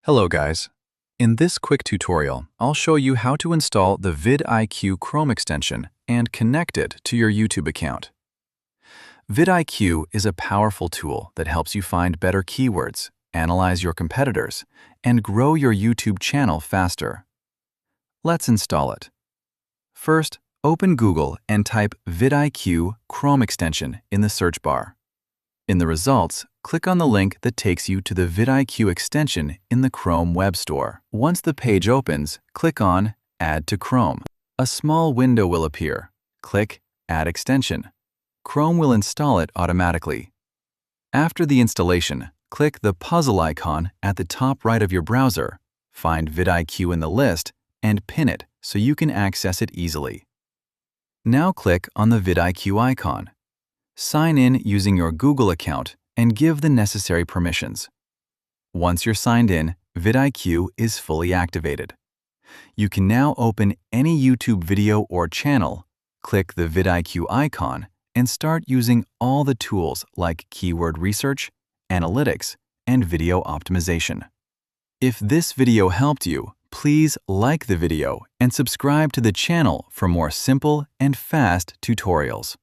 Hello guys. In this quick tutorial, I'll show you how to install the VidIQ Chrome extension and connect it to your YouTube account. VidIQ is a powerful tool that helps you find better keywords, analyze your competitors, and grow your YouTube channel faster. Let's install it. First, open Google and type VidIQ Chrome extension in the search bar. In the results, click on the link that takes you to the VidIQ extension in the Chrome Web Store. Once the page opens, click on Add to Chrome. A small window will appear. Click Add Extension. Chrome will install it automatically. After the installation, click the puzzle icon at the top right of your browser, find VidIQ in the list, and pin it so you can access it easily. Now click on the VidIQ icon. Sign in using your Google account and give the necessary permissions. Once you're signed in, VidIQ is fully activated. You can now open any YouTube video or channel, click the VidIQ icon, and start using all the tools like keyword research, analytics, and video optimization. If this video helped you, please like the video and subscribe to the channel for more simple and fast tutorials.